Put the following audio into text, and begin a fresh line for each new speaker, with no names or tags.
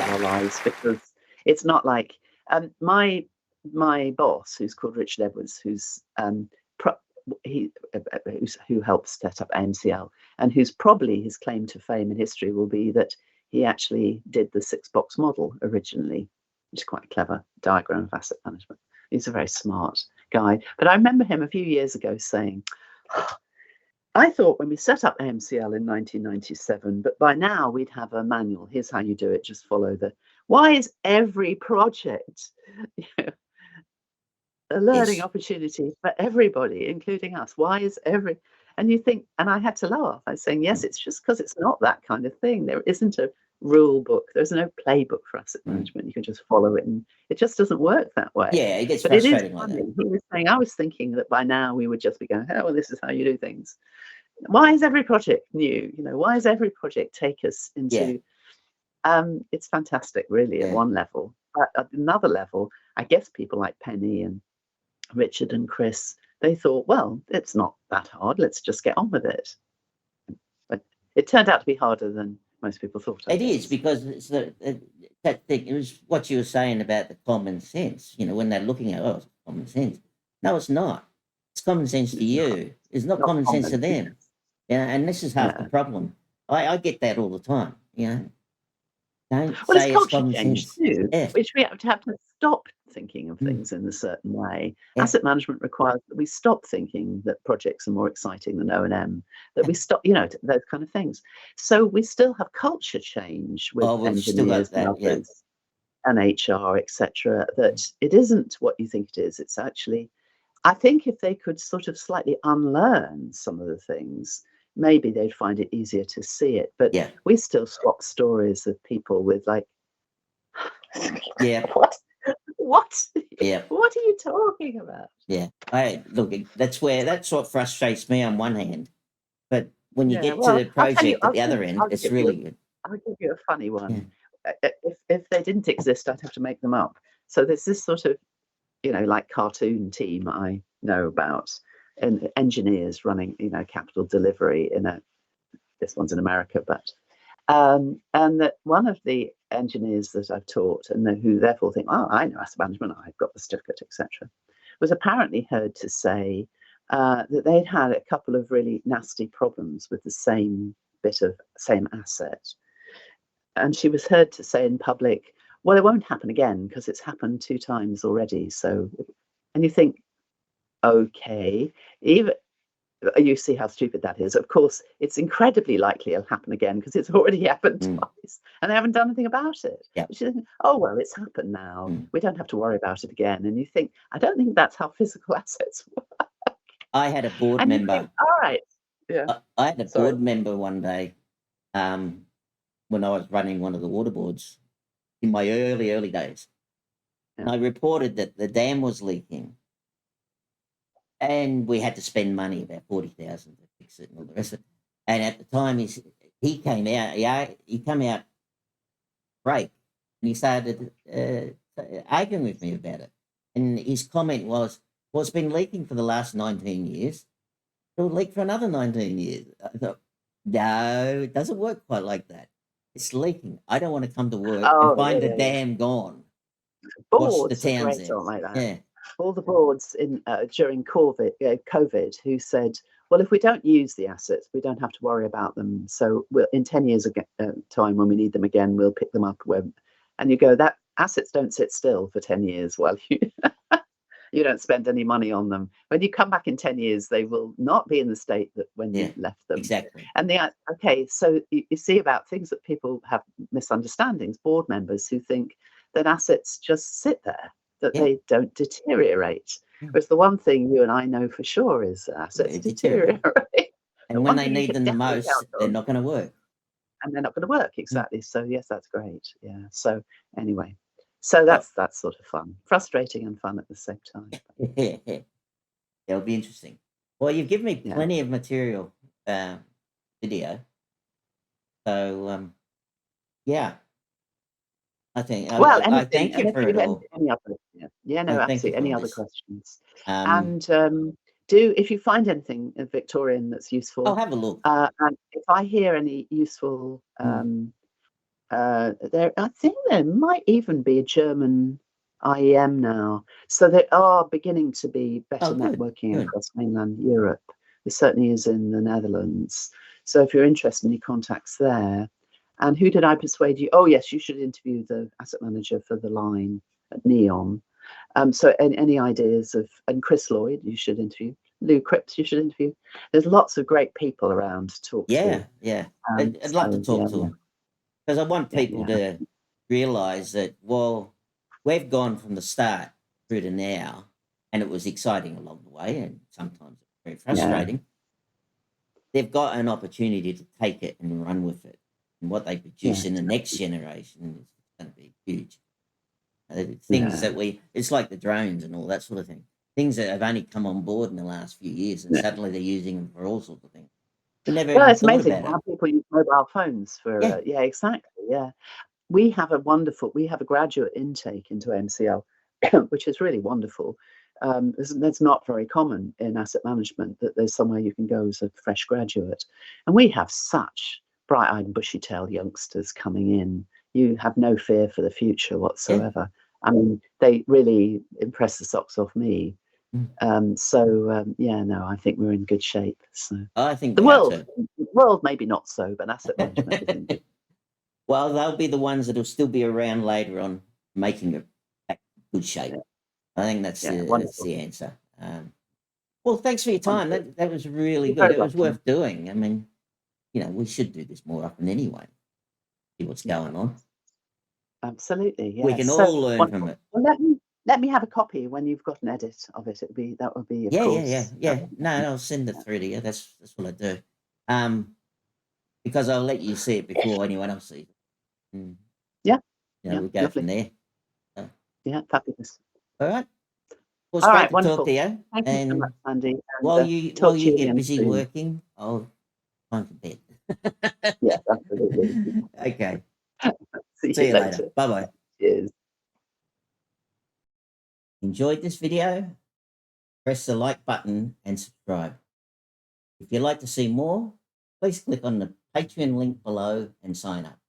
our lives, because it's not like my boss, who's called Richard Edwards, pro- who helped set up AMCL, and who's probably his claim to fame in history will be that he actually did the 6-box model originally, which is quite a clever diagram of asset management. He's a very smart guy. But I remember him a few years ago saying, I thought when we set up AMCL in 1997, but by now we'd have a manual. Here's how you do it. Just follow the. Why is every project a learning opportunity for everybody, including us? Why is every. And you think, and I had to laugh. I was saying, yes, it's just because it's not that kind of thing. There isn't a rule book. There's no playbook for asset management. You can just follow it, and it just doesn't work that way.
Yeah, it gets frustrating like that.
He was saying, I was thinking that by now we would just be going, oh, well, this is how you do things. Why is every project new? Why does every project take us into? It's fantastic, really, at one level. But at another level, I guess people like Penny and Richard and Chris, they thought, well, it's not that hard. Let's just get on with it. But it turned out to be harder than most people thought.
It is, because it's that thing. It was what you were saying about the common sense. When they're looking at, it's common sense. No, it's not. It's common sense to you. It's not common sense to them. And this is half the problem. I get that all the time. Don't say it's common sense.
Too, which we have to stop thinking of things in a certain way. Asset management requires that we stop thinking that projects are more exciting than O&M, that we stop, those kind of things. So we still have culture change with engineers and others and HR, etc., that it isn't what you think it is. It's actually, I think if they could sort of slightly unlearn some of the things, maybe they'd find it easier to see it. But we still swap stories of people with like, what?
Yeah.
What are you talking about?
Yeah. That's what frustrates me on one hand. But when you get to the project at the other end, it's really good.
I'll give you a funny one. If they didn't exist, I'd have to make them up. So there's this sort of, like cartoon team I know about, and engineers running, capital delivery this one's in America, but and that one of the engineers that I've taught, and who therefore think, oh, I know asset management, I've got the certificate, etc., was apparently heard to say that they'd had a couple of really nasty problems with the same asset. And she was heard to say in public, well, it won't happen again because it's happened 2 times already. So, and you think, okay, even you see how stupid that is. Of course, it's incredibly likely it'll happen again because it's already happened twice and they haven't done anything about it. Which is, oh, well, it's happened now. We don't have to worry about it again. And you think, I don't think that's how physical assets work.
I had a board member.
Think, all right. Yeah.
I had a board member one day when I was running one of the water boards in my early days. And I reported that the dam was leaking. And we had to spend money, about 40,000 to fix it and all the rest of it. And at the time, he came out, he came out break, and he started arguing with me about it. And his comment was, well, it's been leaking for the last 19 years. It'll leak for another 19 years. I thought, no, it doesn't work quite like that. It's leaking. I don't want to come to work and find the dam gone.
Boards the towns there. Like that. Yeah. All the boards during COVID who said, well, if we don't use the assets, we don't have to worry about them. So in 10 years time, when we need them again, we'll pick them up. And you go, that assets don't sit still for 10 years while you don't spend any money on them. When you come back in 10 years, they will not be in the state that when you left them.
Exactly.
And so you see about things that people have misunderstandings, board members who think that assets just sit there, that they don't deteriorate. Whereas the one thing you and I know for sure is assets deteriorate.
And when they need them the most, they're not going to work.
And they're not going to work, exactly. So yes, that's great. Yeah. So anyway, so that's sort of fun, frustrating and fun at the same time.
It'll be interesting. Well, you've given me plenty of material, video. So I think.
Well,
I thank you for it all.
Any other, absolutely. Any other questions? And if you find anything Victorian that's useful,
I'll have a look.
And if I hear any useful I think there might even be a German IEM now. So there are beginning to be better
Oh, good,
networking
good.
across mainland Europe. There certainly is in the Netherlands. So if you're interested, any contacts there. And who did I persuade you? Oh, yes, you should interview the asset manager for the line at Neon. So any ideas of, and Chris Lloyd, you should interview. Lou Cripps, you should interview. There's lots of great people around to talk
Yeah,
to.
yeah. I'd love to
So, yeah,
talk to them because I want people
yeah.
to realize that, well, we've gone from the start through to now, and it was exciting along the way, and sometimes very frustrating. They've got an opportunity to take it and run with it, and what they produce in the next generation is going to be huge. Things that it's like the drones and all that sort of thing. Things that have only come on board in the last few years, and suddenly they're using them for all sorts of things. We never
Well,
even
it's
thought
amazing
about it.
how people use mobile phones for,
Yeah.
yeah, exactly, yeah. We have a graduate intake into MCL, which is really wonderful. That's not very common in asset management, that there's somewhere you can go as a fresh graduate. And we have such bright-eyed and bushy-tailed youngsters coming in. You have no fear for the future whatsoever. I mean, they really impress the socks off me. Yeah, no, I think we're in good shape. So
I think
the
we are
world,
too.
world maybe not so, but asset management is in good.
Well, they'll be the ones that'll still be around later on, making it back in good shape.
Yeah.
I think that's
Yeah,
that's
wonderful.
the answer. Well, thanks for your time.
Wonderful.
That was really
You're
good.
very
It was
welcome.
worth doing. I mean, we should do this more often anyway. See what's going on.
Absolutely,
We
yeah.
can
So
all learn from
wonderful.
it.
Well, let me have a copy when you've got an edit of it. That would be, of
Yeah.
course.
No, I'll send it through to you. That's what I do. Because I'll let you see it before anyone else sees it. And,
Yeah, yeah,
we go
lovely.
from there. So,
Yeah, fabulous.
all right. Well, it's
All
great
right,
to talk
wonderful.
to you.
Thank you so much,
And
Andy. And
while
talk to
you
you
get
again
busy
soon.
working, I'll time for bed.
Yes, absolutely.
Okay.
See
See
you
you later.
later.
Bye bye.
Cheers.
Enjoyed this video? Press the like button and subscribe. If you'd like to see more, please click on the Patreon link below and sign up.